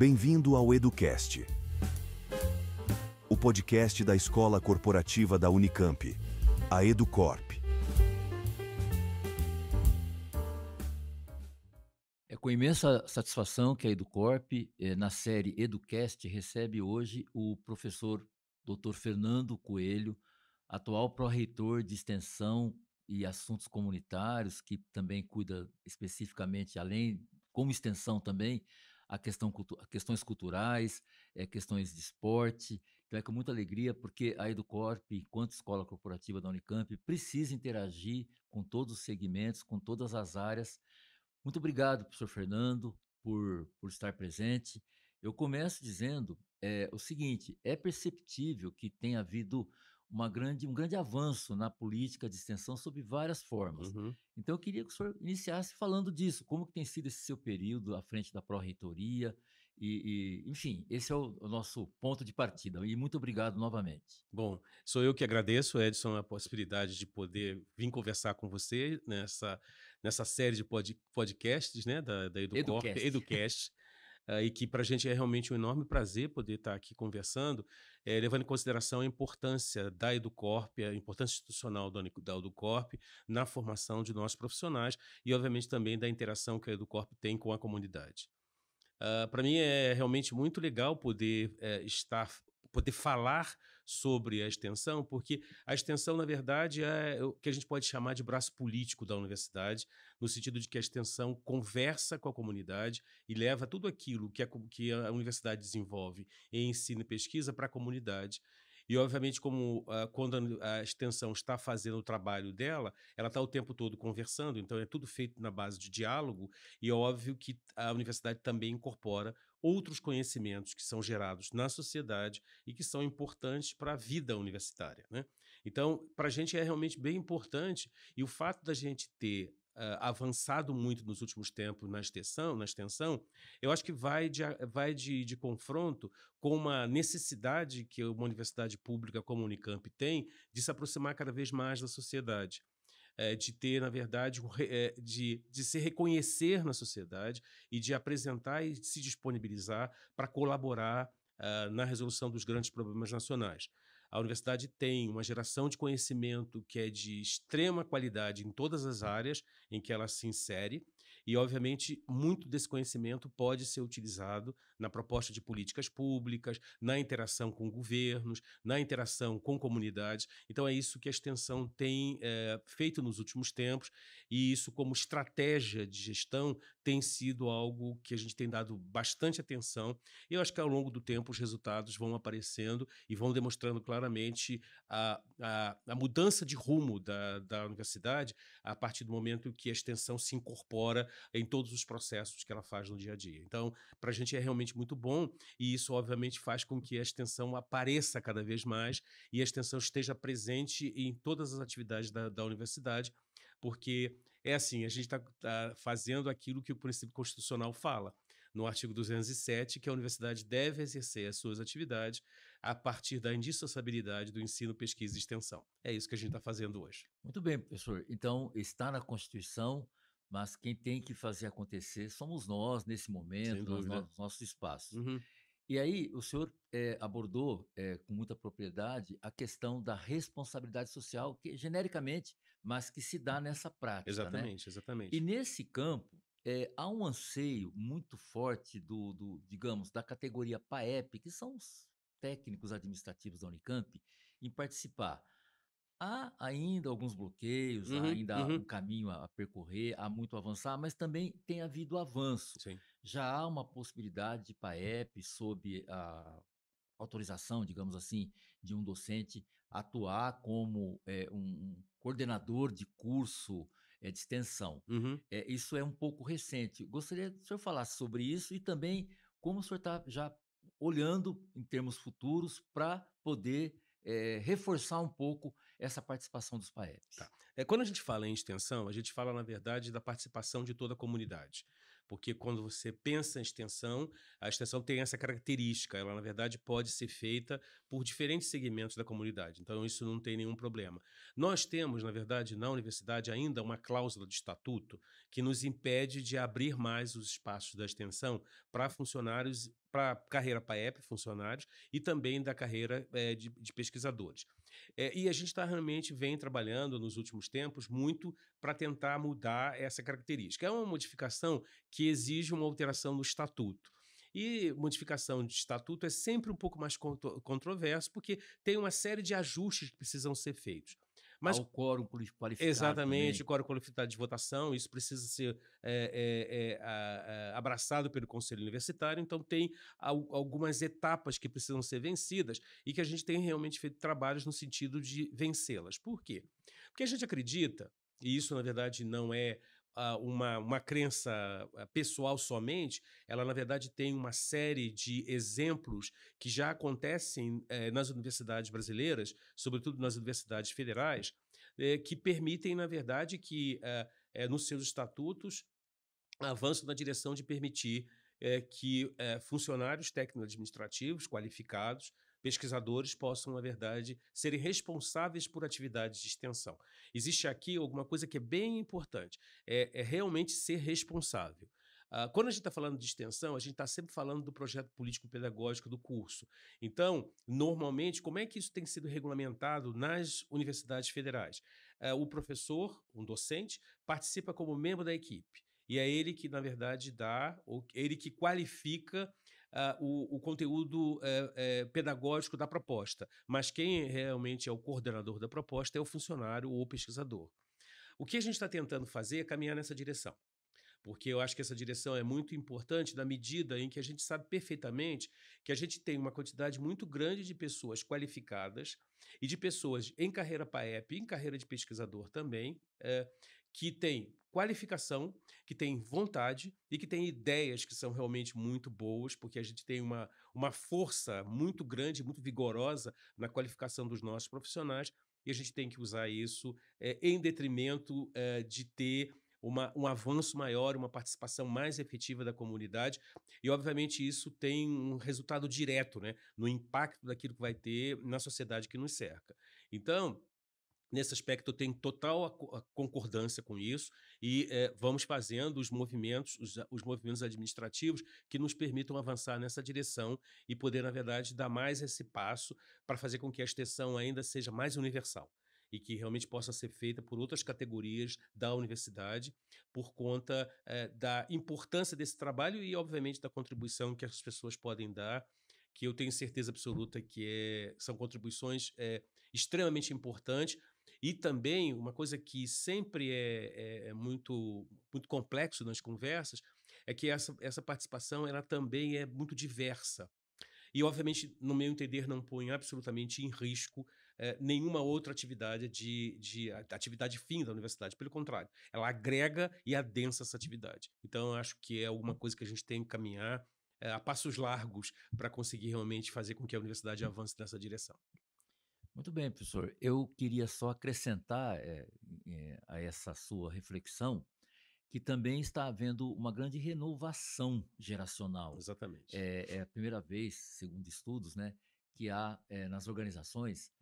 Bem-vindo ao EduCast, o podcast da Escola Corporativa da Unicamp, a EduCorp. É com imensa satisfação que a EduCorp, na série EduCast, recebe hoje o professor Dr. Fernando Coelho, atual pró-reitor de Extensão e Assuntos Comunitários, que também cuida especificamente, além, como extensão também, questões culturais, questões de esporte. Então é com muita alegria, porque a EduCorp, enquanto escola corporativa da Unicamp, precisa interagir com todos os segmentos, com todas as áreas. Muito obrigado, professor Fernando, por estar presente. Eu começo dizendo o seguinte: é perceptível que tenha havido um grande avanço na política de extensão sob várias formas. Uhum. Então, eu queria que o senhor iniciasse falando disso, como que tem sido esse seu período à frente da Pró-Reitoria, enfim, esse é o nosso ponto de partida. E muito obrigado novamente. Bom, sou eu que agradeço, Edson, a possibilidade de poder vir conversar com você nessa série de podcasts, né, da EduCorp, EduCast. EduCast, e que para a gente é realmente um enorme prazer poder estar aqui conversando, levando em consideração a importância da EduCorp, a importância institucional da EduCorp na formação de nossos profissionais e, obviamente, também da interação que a EduCorp tem com a comunidade. Para mim é realmente muito legal poder falar sobre a extensão, porque a extensão, na verdade, é o que a gente pode chamar de braço político da universidade, no sentido de que a extensão conversa com a comunidade e leva tudo aquilo que a universidade desenvolve em ensino e pesquisa para a comunidade. E, obviamente, quando a extensão está fazendo o trabalho dela, ela está o tempo todo conversando, então é tudo feito na base de diálogo, e é óbvio que a universidade também incorpora outros conhecimentos que são gerados na sociedade e que são importantes para a vida universitária, né? Então, para a gente é realmente bem importante, e o fato da gente ter avançado muito nos últimos tempos na extensão, eu acho que vai de confronto com uma necessidade que uma universidade pública como a Unicamp tem de se aproximar cada vez mais da sociedade, de ter, na verdade, de se reconhecer na sociedade e de apresentar e se disponibilizar para colaborar na resolução dos grandes problemas nacionais. A universidade tem uma geração de conhecimento que é de extrema qualidade em todas as áreas em que ela se insere, e, obviamente, muito desse conhecimento pode ser utilizado na proposta de políticas públicas, na interação com governos, na interação com comunidades. Então, é isso que a extensão tem feito nos últimos tempos, e isso, como estratégia de gestão, tem sido algo que a gente tem dado bastante atenção. E eu acho que, ao longo do tempo, os resultados vão aparecendo e vão demonstrando claramente a mudança de rumo da universidade a partir do momento que a extensão se incorpora em todos os processos que ela faz no dia a dia. Então, para a gente é realmente muito bom, e isso, obviamente, faz com que a extensão apareça cada vez mais e a extensão esteja presente em todas as atividades da universidade, porque é assim, a gente está fazendo aquilo que o princípio constitucional fala, no artigo 207, que a universidade deve exercer as suas atividades a partir da indissociabilidade do ensino, pesquisa e extensão. É isso que a gente está fazendo hoje. Muito bem, professor. Então, está na Constituição, mas quem tem que fazer acontecer somos nós, nesse Sem momento, dúvida. nos nossos espaços. Uhum. E aí, o senhor abordou com muita propriedade a questão da responsabilidade social, que genericamente, mas que se dá nessa prática, né? Exatamente, E exatamente. nesse campo, há um anseio muito forte digamos, da categoria PAEP, que são os técnicos administrativos da Unicamp, em participar. Há ainda alguns bloqueios, há Uhum, ainda um uhum. caminho a percorrer, há muito a avançar, mas também tem havido avanço. Sim. Já há uma possibilidade de PAEP sob a autorização, digamos assim, de um docente atuar como um coordenador de curso de extensão. Uhum. Isso é um pouco recente. Gostaria que o senhor falasse sobre isso e também como o senhor está já olhando em termos futuros para poder reforçar um pouco essa participação dos Tá. PAEPs. Quando a gente fala em extensão, a gente fala, na verdade, da participação de toda a comunidade. porque quando você pensa em extensão, a extensão tem essa característica, ela na verdade pode ser feita por diferentes segmentos da comunidade, então isso não tem nenhum problema. Nós temos, na verdade, na universidade ainda uma cláusula de estatuto que nos impede de abrir mais os espaços da extensão para funcionários, para carreira PAEP, funcionários, e também da carreira de pesquisadores. E a gente realmente vem trabalhando nos últimos tempos muito para tentar mudar essa característica. É uma modificação que exige uma alteração no estatuto. E modificação de estatuto é sempre um pouco mais controverso, porque tem uma série de ajustes que precisam ser feitos. Há Mas o quórum qualificado exatamente, também. o quórum qualificado de votação, isso precisa ser abraçado pelo Conselho Universitário, então tem algumas etapas que precisam ser vencidas e que a gente tem realmente feito trabalhos no sentido de vencê-las. Por quê? Porque a gente acredita, e isso na verdade não é uma crença pessoal somente, ela na verdade tem uma série de exemplos que já acontecem nas universidades brasileiras, sobretudo nas universidades federais, que permitem, na verdade, que nos seus estatutos avançam na direção de permitir que funcionários técnico-administrativos qualificados, pesquisadores, possam, na verdade, serem responsáveis por atividades de extensão. Existe aqui alguma coisa que é bem importante, é realmente ser responsável. Quando a gente está falando de extensão, a gente está sempre falando do projeto político-pedagógico do curso. Então, normalmente, como é que isso tem sido regulamentado nas universidades federais? O professor, um docente, participa como membro da equipe. E é ele que, na verdade, ele que qualifica o conteúdo pedagógico da proposta. Mas quem realmente é o coordenador da proposta é o funcionário ou o pesquisador. O que a gente está tentando fazer é caminhar nessa direção, porque eu acho que essa direção é muito importante na medida em que a gente sabe perfeitamente que a gente tem uma quantidade muito grande de pessoas qualificadas e de pessoas em carreira PAEP, em carreira de pesquisador também, que têm qualificação, que têm vontade e que têm ideias que são realmente muito boas, porque a gente tem uma força muito grande, muito vigorosa na qualificação dos nossos profissionais, e a gente tem que usar isso em detrimento de ter um avanço maior, uma participação mais efetiva da comunidade, e obviamente isso tem um resultado direto, né, no impacto daquilo que vai ter na sociedade que nos cerca. Então, nesse aspecto, eu tenho total concordância com isso e vamos fazendo os movimentos administrativos que nos permitam avançar nessa direção e poder, na verdade, dar mais esse passo para fazer com que a extensão ainda seja mais universal e que realmente possa ser feita por outras categorias da universidade, por conta da importância desse trabalho e, obviamente, da contribuição que as pessoas podem dar, que eu tenho certeza absoluta que são contribuições extremamente importantes. E também uma coisa que sempre é muito, muito complexo nas conversas é que essa participação ela também é muito diversa. E, obviamente, no meu entender, não põe absolutamente em risco nenhuma outra atividade atividade fim da universidade. Pelo contrário, ela agrega e adensa essa atividade. Então, eu acho que é alguma coisa que a gente tem que caminhar a passos largos para conseguir realmente fazer com que a universidade avance nessa direção. Muito bem, professor. Eu queria só acrescentar a essa sua reflexão que também está havendo uma grande renovação geracional. Exatamente. É a primeira vez, segundo estudos, né, que há nas organizações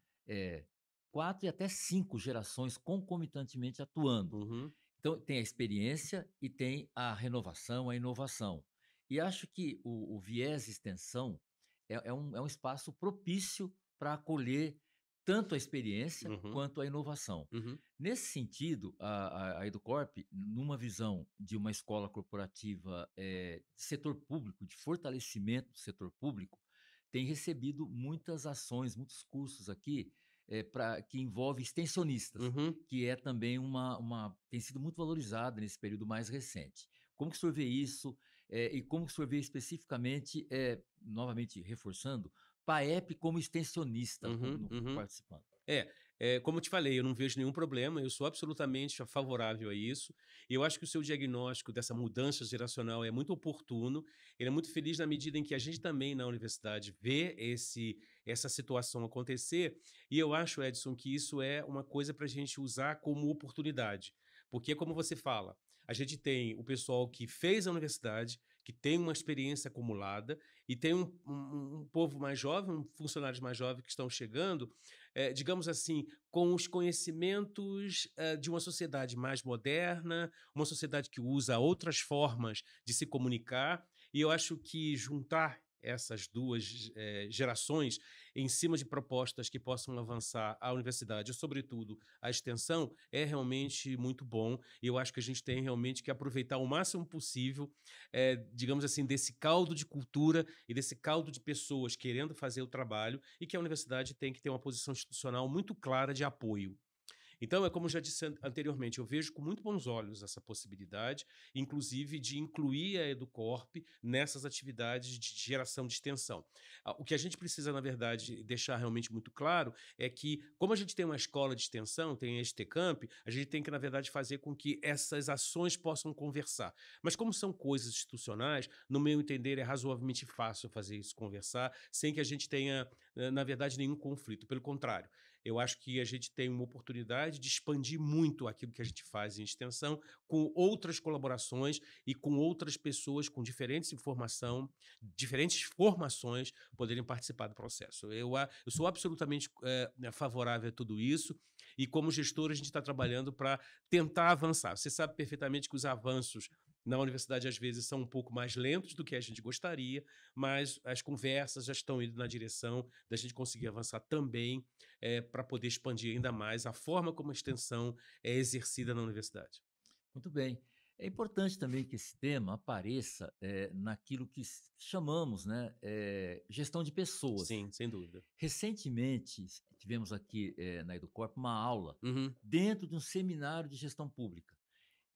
4 e até 5 gerações concomitantemente atuando. Uhum, Então, tem a experiência e tem a renovação, a inovação. E acho que o viés extensão é um espaço propício para acolher tanto a experiência uhum, quanto a inovação. uhum, Nesse sentido, a Educorp, numa visão de uma escola corporativa de setor público, de fortalecimento do setor público, tem recebido muitas ações, muitos cursos aqui que envolvem extensionistas, uhum. que é também tem sido muito valorizada nesse período mais recente. Como que o senhor vê isso? E como que o senhor vê especificamente, novamente reforçando, PAEP como extensionista Uhum, uhum. participando? Como eu te falei, eu não vejo nenhum problema, eu sou absolutamente favorável a isso. E eu acho que o seu diagnóstico dessa mudança geracional é muito oportuno, ele é muito feliz na medida em que a gente também na universidade vê essa situação acontecer, e eu acho, Edson, que isso é uma coisa para a gente usar como oportunidade. Porque, como você fala, A gente tem o pessoal que fez a universidade, que tem uma experiência acumulada, e tem um povo mais jovem, funcionários mais jovens que estão chegando, digamos assim, com os conhecimentos de uma sociedade mais moderna, uma sociedade que usa outras formas de se comunicar, e eu acho que juntar essas duas gerações em cima de propostas que possam avançar a universidade, e sobretudo a extensão, é realmente muito bom, e eu acho que a gente tem realmente que aproveitar o máximo possível, digamos assim, desse caldo de cultura e desse caldo de pessoas querendo fazer o trabalho, e que a universidade tem que ter uma posição institucional muito clara de apoio. Então, é como eu já disse anteriormente, eu vejo com muito bons olhos essa possibilidade, inclusive de incluir a Educorp nessas atividades de geração de extensão. O que a gente precisa, na verdade, deixar realmente muito claro é que, como a gente tem uma escola de extensão, tem a STCamp, a gente tem que, na verdade, fazer com que essas ações possam conversar. Mas como são coisas institucionais, no meu entender, é razoavelmente fácil fazer isso conversar, sem que a gente tenha, na verdade, nenhum conflito. Pelo contrário, eu acho que a gente tem uma oportunidade de expandir muito aquilo que a gente faz em extensão com outras colaborações e com outras pessoas com diferentes diferentes formações poderem participar do processo. Eu sou absolutamente favorável a tudo isso e, como gestor, a gente está trabalhando para tentar avançar. Você sabe perfeitamente que os avanços na universidade, às vezes, são um pouco mais lentos do que a gente gostaria, mas as conversas já estão indo na direção da gente conseguir avançar também para poder expandir ainda mais a forma como a extensão é exercida na universidade. Muito bem. É importante também que esse tema apareça naquilo que chamamos, né, gestão de pessoas. Sim, sem dúvida. Recentemente, tivemos aqui na Educorp uma aula Uhum. dentro de um seminário de gestão pública.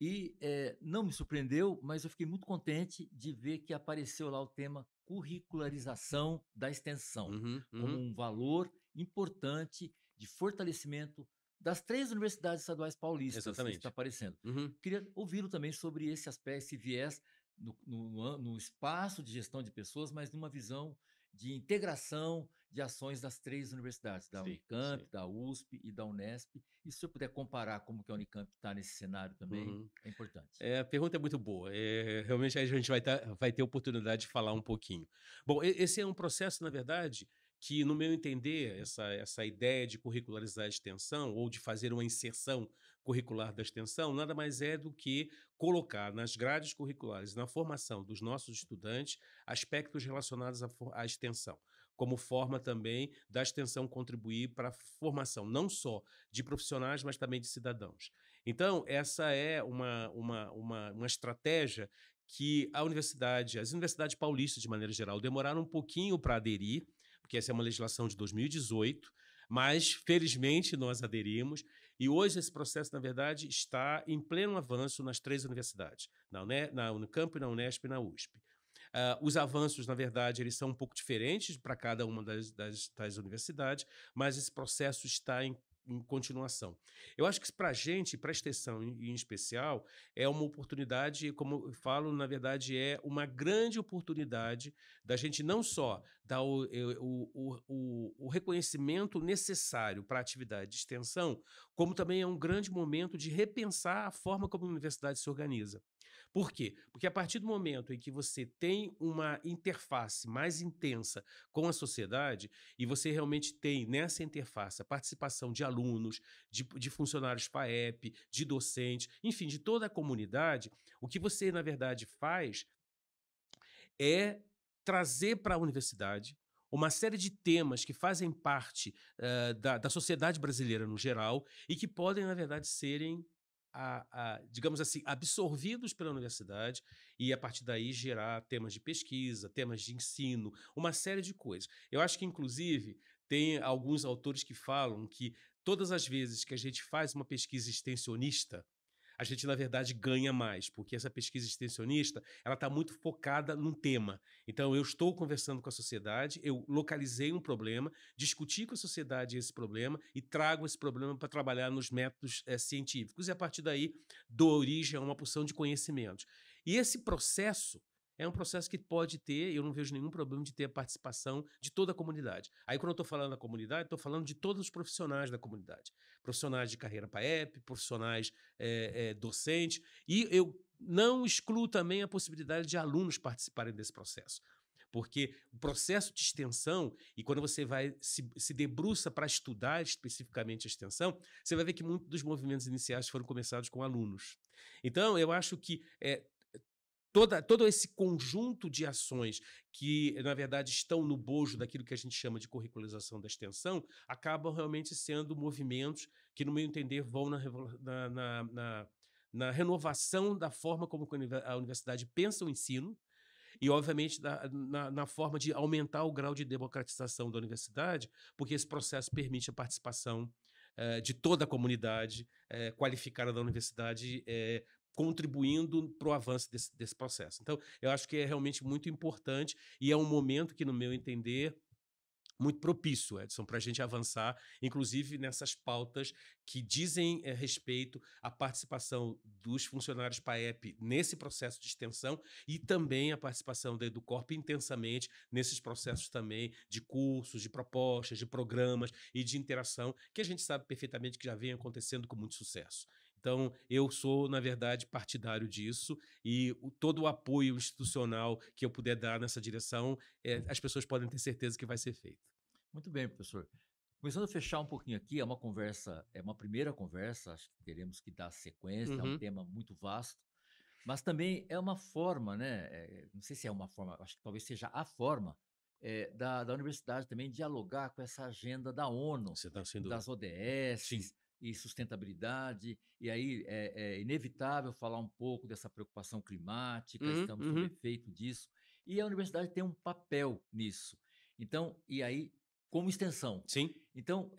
E não me surpreendeu, mas eu fiquei muito contente de ver que apareceu lá o tema curricularização da extensão, Uhum, como uhum. um valor importante de fortalecimento das 3 universidades estaduais paulistas. Isso está Exatamente. aparecendo. Uhum. Queria ouvi-lo também sobre esse aspecto, esse viés no espaço de gestão de pessoas, mas numa visão de integração de ações das 3 universidades, da Sim, Unicamp, sim. da USP e da Unesp. E se eu puder comparar como que a Unicamp está nesse cenário também, Uhum. é importante. A pergunta é muito boa. Realmente a gente vai ter oportunidade de falar um pouquinho. Bom, esse é um processo, na verdade, que, no meu entender, essa ideia de curricularizar a extensão ou de fazer uma inserção curricular da extensão, nada mais é do que colocar nas grades curriculares, na formação dos nossos estudantes, aspectos relacionados à extensão, como forma também da extensão contribuir para a formação não só de profissionais, mas também de cidadãos. Então, essa é uma estratégia que as universidades paulistas, de maneira geral, demoraram um pouquinho para aderir, porque essa é uma legislação de 2018, mas, felizmente, nós aderimos, e hoje esse processo, na verdade, está em pleno avanço nas 3 universidades, na Unicamp, na Unesp e na USP. Os avanços, na verdade, eles são um pouco diferentes para cada uma das universidades, mas esse processo está em continuação. Eu acho que para a gente, para a extensão em especial, é uma oportunidade, como eu falo, na verdade, é uma grande oportunidade da gente não só dar o reconhecimento necessário para a atividade de extensão, como também é um grande momento de repensar a forma como a universidade se organiza. Por quê? Porque a partir do momento em que você tem uma interface mais intensa com a sociedade e você realmente tem nessa interface a participação de alunos, de funcionários FAEP, de docentes, enfim, de toda a comunidade, o que você, na verdade, faz é trazer para a universidade uma série de temas que fazem parte da sociedade brasileira no geral e que podem, na verdade, serem, digamos assim, absorvidos pela universidade e, a partir daí, gerar temas de pesquisa, temas de ensino, uma série de coisas. Eu acho que, inclusive, tem alguns autores que falam que todas as vezes que a gente faz uma pesquisa extensionista, a gente, na verdade, ganha mais, porque essa pesquisa extensionista ela está muito focada num tema. Então, eu estou conversando com a sociedade, eu localizei um problema, discuti com a sociedade esse problema e trago esse problema para trabalhar nos métodos científicos. E, a partir daí, dou origem a uma porção de conhecimentos. E esse processo é um processo que pode ter, eu não vejo nenhum problema de ter a participação de toda a comunidade. Aí, quando eu estou falando da comunidade, estou falando de todos os profissionais da comunidade. Profissionais de carreira PAEP, profissionais docentes, e eu não excluo também a possibilidade de alunos participarem desse processo. Porque o processo de extensão, e quando você vai se debruça para estudar especificamente a extensão, você vai ver que muitos dos movimentos iniciais foram começados com alunos. Então, eu acho que todo esse conjunto de ações que, na verdade, estão no bojo daquilo que a gente chama de curricularização da extensão, acabam realmente sendo movimentos que, no meu entender, vão na renovação da forma como a universidade pensa o ensino, e, obviamente, na forma de aumentar o grau de democratização da universidade, porque esse processo permite a participação de toda a comunidade qualificada da universidade, contribuindo para o avanço desse processo. Então, eu acho que é realmente muito importante e é um momento que, no meu entender, muito propício, Edson, para a gente avançar, inclusive nessas pautas que dizem respeito à participação dos funcionários PAEP nesse processo de extensão e também a participação da EduCorp intensamente nesses processos também de cursos, de propostas, de programas e de interação, que a gente sabe perfeitamente que já vem acontecendo com muito sucesso. Então, eu sou, na verdade, partidário disso e todo o apoio institucional que eu puder dar nessa direção, as pessoas podem ter certeza que vai ser feito. Muito bem, professor. Começando a fechar um pouquinho aqui, é uma conversa, é uma primeira conversa, acho que teremos que dar sequência, é um tema muito vasto, mas também é uma forma, né? Não sei se é uma forma, acho que talvez seja a forma da universidade também dialogar com essa agenda da ONU, Você está sendo... das ODS Sim. e sustentabilidade, e aí é inevitável falar um pouco dessa preocupação climática, estamos sob efeito disso, e a universidade tem um papel nisso. Então, e aí, como extensão. Sim. Então,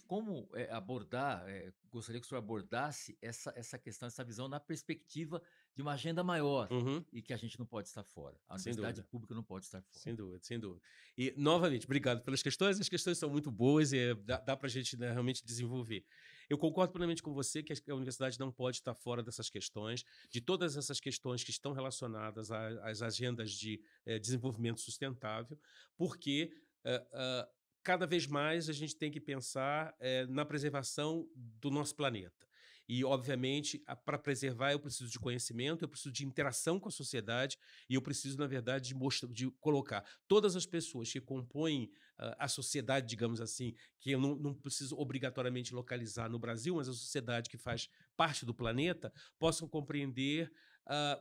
como abordar, gostaria que o senhor abordasse essa questão, essa visão na perspectiva de uma agenda maior e que a gente não pode estar fora. A universidade pública não pode estar fora. Sem dúvida, sem dúvida. E, novamente, obrigado pelas questões. As questões são muito boas e dá para a gente, né, realmente desenvolver. Eu concordo plenamente com você que a universidade não pode estar fora dessas questões, de todas essas questões que estão relacionadas às agendas de desenvolvimento sustentável, porque cada vez mais a gente tem que pensar na preservação do nosso planeta. E, obviamente, para preservar eu preciso de conhecimento, eu preciso de interação com a sociedade e eu preciso, na verdade, de colocar todas as pessoas que compõem a sociedade, digamos assim, que eu não preciso obrigatoriamente localizar no Brasil, mas a sociedade que faz parte do planeta, possam compreender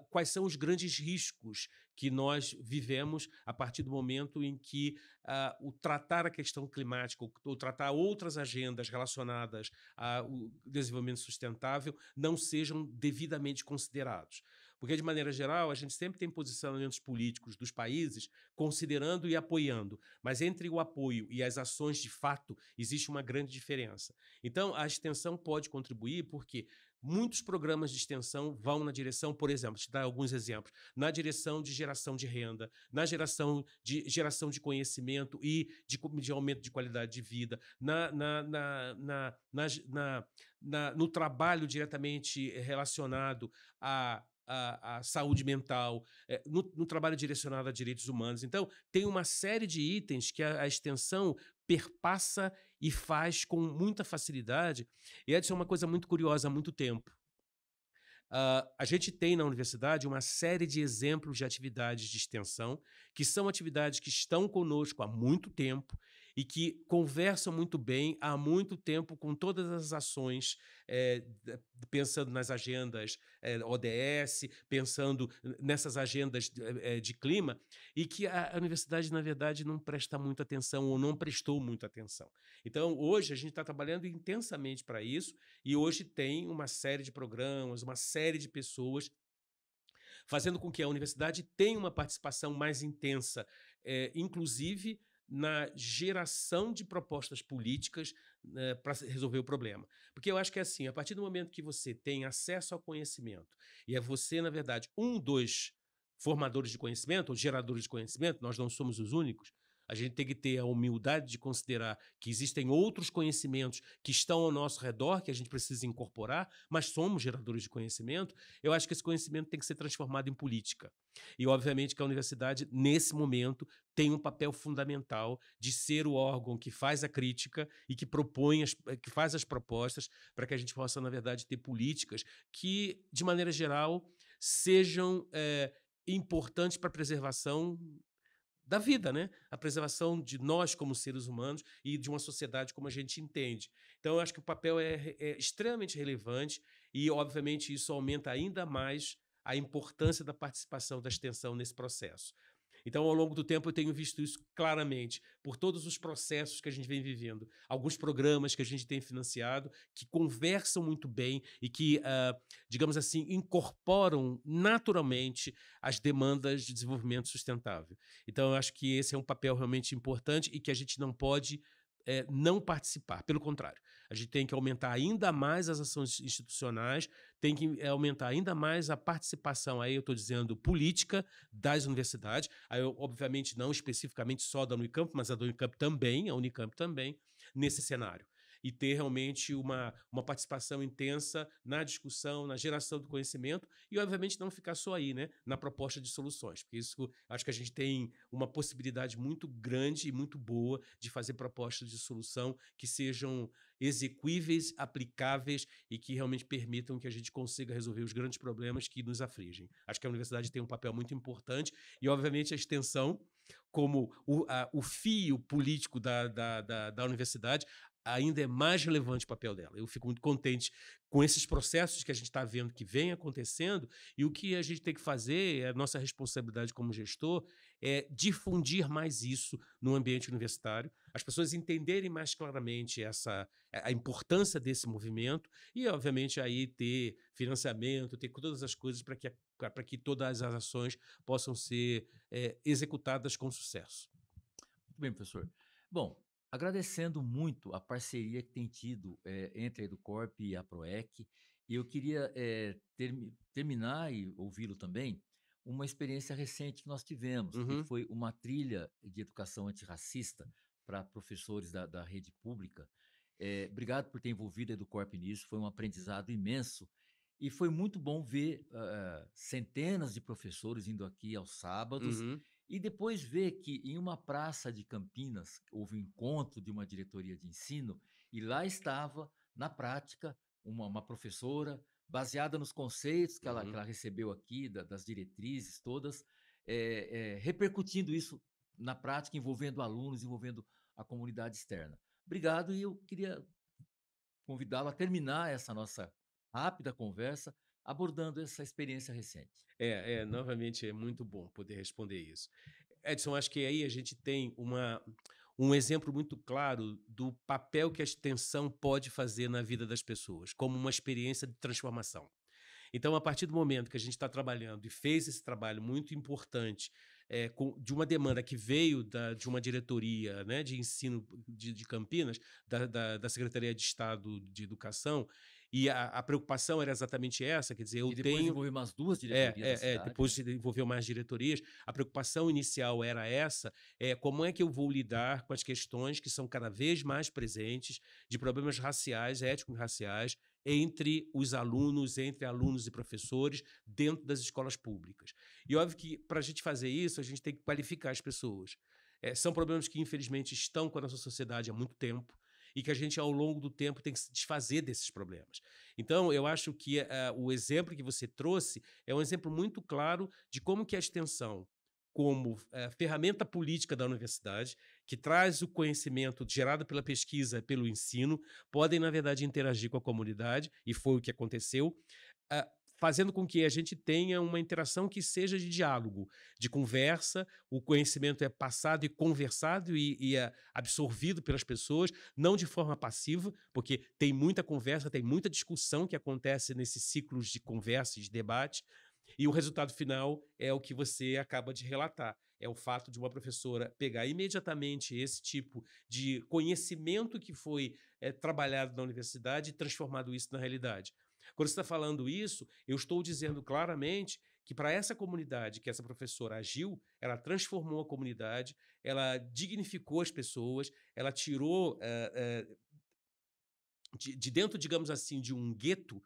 quais são os grandes riscos que nós vivemos a partir do momento em que o tratar a questão climática ou tratar outras agendas relacionadas ao desenvolvimento sustentável não sejam devidamente considerados. Porque, de maneira geral, a gente sempre tem posicionamentos políticos dos países considerando e apoiando, mas entre o apoio e as ações de fato existe uma grande diferença. Então, a extensão pode contribuir porque muitos programas de extensão vão na direção, por exemplo, te dar alguns exemplos, na direção de geração de renda, na geração de conhecimento e de aumento de qualidade de vida, no trabalho diretamente relacionado à saúde mental, no trabalho direcionado a direitos humanos. Então, tem uma série de itens que a extensão perpassa e faz com muita facilidade. E Edson, é uma coisa muito curiosa há muito tempo. A gente tem na universidade uma série de exemplos de atividades de extensão, que são atividades que estão conosco há muito tempo e que conversam muito bem há muito tempo com todas as ações, pensando nas agendas ODS, pensando nessas agendas de clima, e que a universidade, na verdade, não presta muita atenção ou não prestou muita atenção. Então, hoje, a gente está trabalhando intensamente para isso e hoje tem uma série de programas, uma série de pessoas fazendo com que a universidade tenha uma participação mais intensa, inclusive na geração de propostas políticas para resolver o problema. Porque eu acho que é assim, a partir do momento que você tem acesso ao conhecimento, e é você, na verdade, dos formadores de conhecimento, ou geradores de conhecimento, nós não somos os únicos, a gente tem que ter a humildade de considerar que existem outros conhecimentos que estão ao nosso redor, que a gente precisa incorporar, mas somos geradores de conhecimento. Eu acho que esse conhecimento tem que ser transformado em política. E, obviamente, que a universidade, nesse momento, tem um papel fundamental de ser o órgão que faz a crítica e que propõe, que faz as propostas para que a gente possa, na verdade, ter políticas que, de maneira geral, sejam importantes para a preservação da vida, né? A preservação de nós como seres humanos e de uma sociedade como a gente entende. Então, eu acho que o papel é extremamente relevante e, obviamente, isso aumenta ainda mais a importância da participação da extensão nesse processo. Então, ao longo do tempo, eu tenho visto isso claramente, por todos os processos que a gente vem vivendo. Alguns programas que a gente tem financiado, que conversam muito bem e que, digamos assim, incorporam naturalmente as demandas de desenvolvimento sustentável. Então, eu acho que esse é um papel realmente importante e que a gente não pode não participar. Pelo contrário, a gente tem que aumentar ainda mais as ações institucionais, tem que aumentar ainda mais a participação, aí eu estou dizendo, política das universidades, aí eu, obviamente não especificamente só da Unicamp, mas a da Unicamp também, a Unicamp também, nesse cenário. E ter realmente uma participação intensa na discussão, na geração do conhecimento e, obviamente, não ficar só aí, né, na proposta de soluções, porque isso acho que a gente tem uma possibilidade muito grande e muito boa de fazer propostas de solução que sejam execuíveis, aplicáveis e que realmente permitam que a gente consiga resolver os grandes problemas que nos afligem. Acho que a universidade tem um papel muito importante e, obviamente, a extensão, como o fio político da universidade, ainda é mais relevante o papel dela. Eu fico muito contente com esses processos que a gente está vendo que vem acontecendo e o que a gente tem que fazer, a nossa responsabilidade como gestor, é difundir mais isso no ambiente universitário, as pessoas entenderem mais claramente a importância desse movimento e, obviamente, aí ter financiamento, ter todas as coisas para que todas as ações possam ser executadas com sucesso. Muito bem, professor. Bom, agradecendo muito a parceria que tem tido entre a Educorp e a PROEC, e eu queria terminar e ouvi-lo também, uma experiência recente que nós tivemos, que Uhum. foi uma trilha de educação antirracista para professores da rede pública. Obrigado por ter envolvido a Educorp nisso, foi um aprendizado imenso, e foi muito bom ver centenas de professores indo aqui aos sábados, Uhum. e depois ver que em uma praça de Campinas houve um encontro de uma diretoria de ensino e lá estava, na prática, uma professora, baseada nos conceitos que Uhum. ela recebeu aqui, das diretrizes todas, repercutindo isso na prática, envolvendo alunos, envolvendo a comunidade externa. Obrigado, e eu queria convidá-lo a terminar essa nossa rápida conversa abordando essa experiência recente. Novamente é muito bom poder responder isso. Edson, acho que aí a gente tem um exemplo muito claro do papel que a extensão pode fazer na vida das pessoas, como uma experiência de transformação. Então, a partir do momento que a gente está trabalhando e fez esse trabalho muito importante, de uma demanda que veio de uma diretoria, né, de ensino de Campinas, da Secretaria de Estado de Educação, e a preocupação era exatamente essa, quer dizer, eu E depois tenho. envolveu umas duas diretorias da cidade, Depois né? se envolveu mais diretorias. A preocupação inicial era essa: como é que eu vou lidar com as questões que são cada vez mais presentes de problemas raciais, étnico-raciais, entre os alunos, entre alunos e professores, dentro das escolas públicas. E óbvio que, para a gente fazer isso, a gente tem que qualificar as pessoas. São problemas que, infelizmente, estão com a nossa sociedade há muito tempo e que a gente, ao longo do tempo, tem que se desfazer desses problemas. Então, eu acho que o exemplo que você trouxe é um exemplo muito claro de como que a extensão, como ferramenta política da universidade, que traz o conhecimento gerado pela pesquisa, pelo ensino, podem, na verdade, interagir com a comunidade, e foi o que aconteceu, fazendo com que a gente tenha uma interação que seja de diálogo, de conversa, o conhecimento é passado e conversado e é absorvido pelas pessoas, não de forma passiva, porque tem muita conversa, tem muita discussão que acontece nesses ciclos de conversa e de debate, e o resultado final é o que você acaba de relatar. É o fato de uma professora pegar imediatamente esse tipo de conhecimento que foi trabalhado na universidade e transformado isso na realidade. Quando você está falando isso, eu estou dizendo claramente que para essa comunidade que essa professora agiu, ela transformou a comunidade, ela dignificou as pessoas, ela tirou de dentro, digamos assim, de um gueto,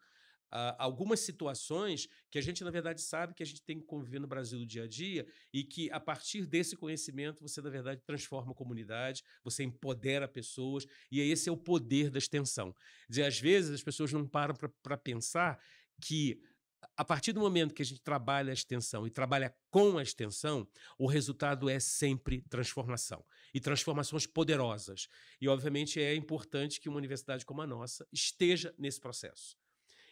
algumas situações que a gente, na verdade, sabe que a gente tem que conviver no Brasil do dia a dia e que, a partir desse conhecimento, você, na verdade, transforma a comunidade, você empodera pessoas, e esse é o poder da extensão. Quer dizer, às vezes, as pessoas não param para pensar que, a partir do momento que a gente trabalha a extensão e trabalha com a extensão, o resultado é sempre transformação. E transformações poderosas. E, obviamente, é importante que uma universidade como a nossa esteja nesse processo.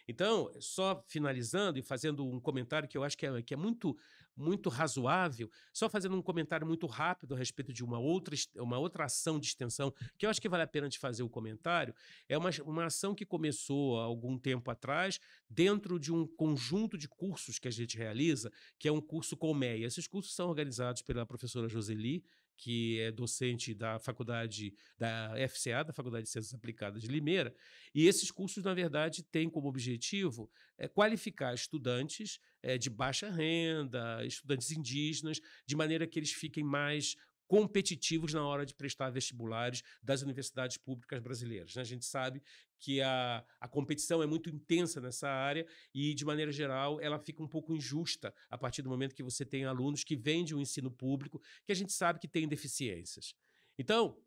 Então, só finalizando e fazendo um comentário que eu acho que é muito, muito razoável, só fazendo um comentário muito rápido a respeito de uma outra ação de extensão, que eu acho que vale a pena de fazer o comentário, é uma ação que começou há algum tempo atrás, dentro de um conjunto de cursos que a gente realiza, que é um curso Colmeia. Esses cursos são organizados pela professora Joseli, que é docente da faculdade da FCA, da Faculdade de Ciências Aplicadas de Limeira, e esses cursos, na verdade, têm como objetivo qualificar estudantes de baixa renda, estudantes indígenas, de maneira que eles fiquem mais competitivos na hora de prestar vestibulares das universidades públicas brasileiras. A gente sabe que a competição é muito intensa nessa área e, de maneira geral, ela fica um pouco injusta a partir do momento que você tem alunos que vêm de um ensino público que a gente sabe que tem deficiências. Então,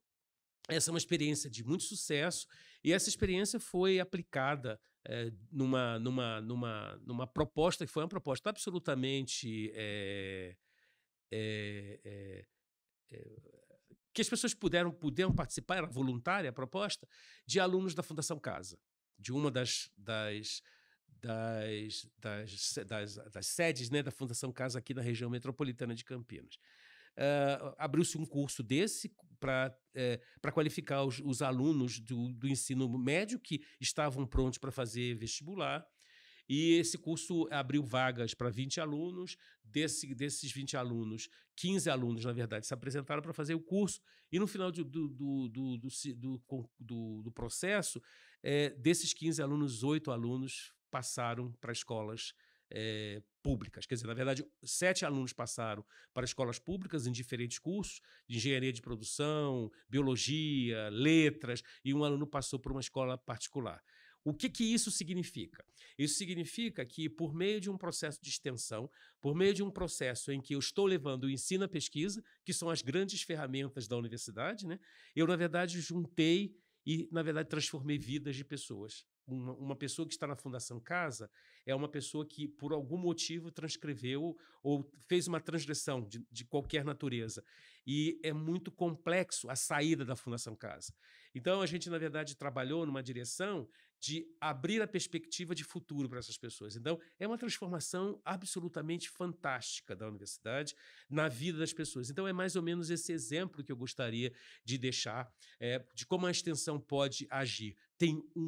essa é uma experiência de muito sucesso e essa experiência foi aplicada numa proposta que foi uma proposta absolutamente que as pessoas puderam participar, era voluntária a proposta, de alunos da Fundação Casa, de uma das sedes, né, da Fundação Casa aqui na região metropolitana de Campinas. Abriu-se um curso desse para qualificar os alunos do ensino médio que estavam prontos para fazer vestibular. E esse curso abriu vagas para 20 alunos. Desses 20 alunos, 15 alunos, na verdade, se apresentaram para fazer o curso. E no final do processo, desses 15 alunos, 8 alunos passaram para escolas públicas. Quer dizer, na verdade, 7 alunos passaram para escolas públicas em diferentes cursos, de engenharia de produção, biologia, letras, e um aluno passou por uma escola particular. O que isso significa? Isso significa que, por meio de um processo de extensão, por meio de um processo em que eu estou levando o ensino à pesquisa, que são as grandes ferramentas da universidade, né, eu, na verdade, juntei e, na verdade, transformei vidas de pessoas. Uma pessoa que está na Fundação Casa é uma pessoa que, por algum motivo, transcreveu ou fez uma transgressão de qualquer natureza. E é muito complexo a saída da Fundação Casa. Então, a gente, na verdade, trabalhou numa direção de abrir a perspectiva de futuro para essas pessoas. Então, é uma transformação absolutamente fantástica da universidade na vida das pessoas. Então, é mais ou menos esse exemplo que eu gostaria de deixar de como a extensão pode agir. Tem um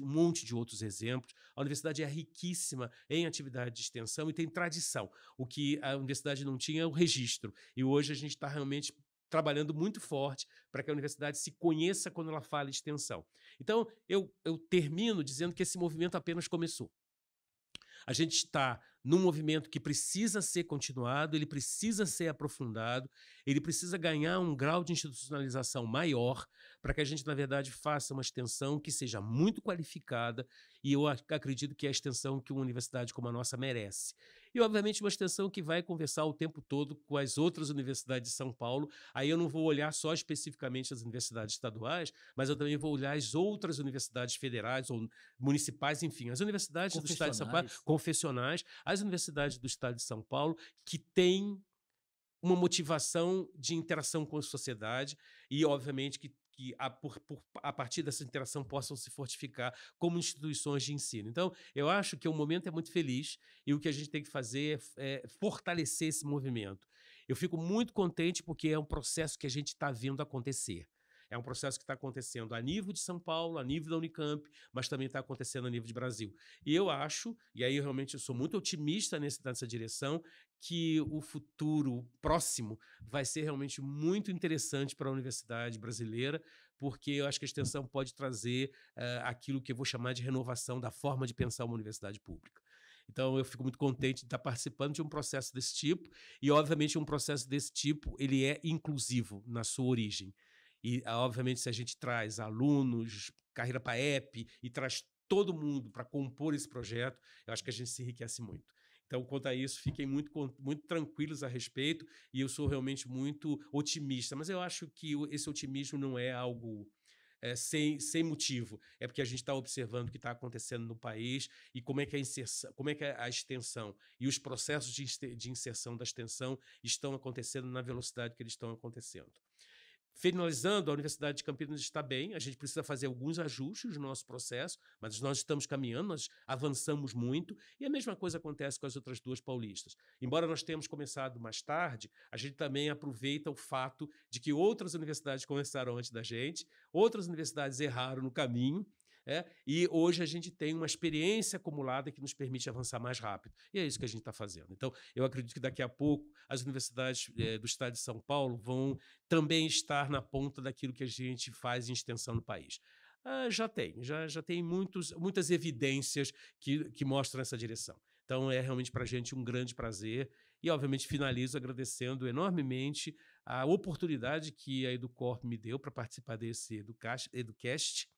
monte de outros exemplos. A universidade é riquíssima em atividade de extensão e tem tradição. O que a universidade não tinha é o registro. E hoje a gente está realmente trabalhando muito forte para que a universidade se conheça quando ela fala de extensão. Então, eu termino dizendo que esse movimento apenas começou. A gente está num movimento que precisa ser continuado, ele precisa ser aprofundado, ele precisa ganhar um grau de institucionalização maior para que a gente, na verdade, faça uma extensão que seja muito qualificada e eu acredito que é a extensão que uma universidade como a nossa merece. E, obviamente, uma extensão que vai conversar o tempo todo com as outras universidades de São Paulo. Aí eu não vou olhar só especificamente as universidades estaduais, mas eu também vou olhar as outras universidades federais ou municipais, enfim, as universidades do Estado de São Paulo, confessionais, as universidades do Estado de São Paulo, que têm uma motivação de interação com a sociedade e, obviamente, que a partir dessa interação possam se fortificar como instituições de ensino. Então, eu acho que o momento é muito feliz e o que a gente tem que fazer é fortalecer esse movimento. Eu fico muito contente porque é um processo que a gente está vendo acontecer. É um processo que está acontecendo a nível de São Paulo, a nível da Unicamp, mas também está acontecendo a nível de Brasil. E eu acho, e aí realmente eu sou muito otimista nessa direção, que o futuro próximo vai ser realmente muito interessante para a universidade brasileira, porque eu acho que a extensão pode trazer aquilo que eu vou chamar de renovação da forma de pensar uma universidade pública. Então, eu fico muito contente de estar participando de um processo desse tipo e, obviamente, um processo desse tipo, ele é inclusivo na sua origem. E, obviamente, se a gente traz alunos, carreira PAEP e traz todo mundo para compor esse projeto, eu acho que a gente se enriquece muito. Então, quanto a isso, fiquem muito tranquilos a respeito e eu sou realmente muito otimista. Mas eu acho que esse otimismo não é algo sem motivo. É porque a gente está observando o que está acontecendo no país e como é que a extensão e os processos de inserção da extensão estão acontecendo na velocidade que eles estão acontecendo. Finalizando, a Universidade de Campinas está bem, a gente precisa fazer alguns ajustes no nosso processo, mas nós estamos caminhando, nós avançamos muito, e a mesma coisa acontece com as outras duas paulistas. Embora nós tenhamos começado mais tarde, a gente também aproveita o fato de que outras universidades começaram antes da gente, outras universidades erraram no caminho, e hoje a gente tem uma experiência acumulada que nos permite avançar mais rápido. E é isso que a gente está fazendo. Então, eu acredito que daqui a pouco as universidades do estado de São Paulo vão também estar na ponta daquilo que a gente faz em extensão no país. Já tem muitas evidências que mostram essa direção. Então, é realmente para a gente um grande prazer e, obviamente, finalizo agradecendo enormemente a oportunidade que a EduCorp me deu para participar desse EduCast,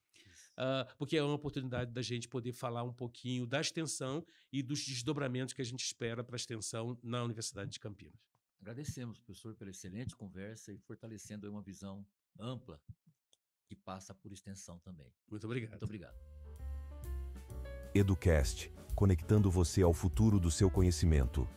porque é uma oportunidade da gente poder falar um pouquinho da extensão e dos desdobramentos que a gente espera para a extensão na Universidade de Campinas. Agradecemos, professor, pela excelente conversa e fortalecendo uma visão ampla que passa por extensão também. Muito obrigado. Muito obrigado. EduCast, conectando você ao futuro do seu conhecimento.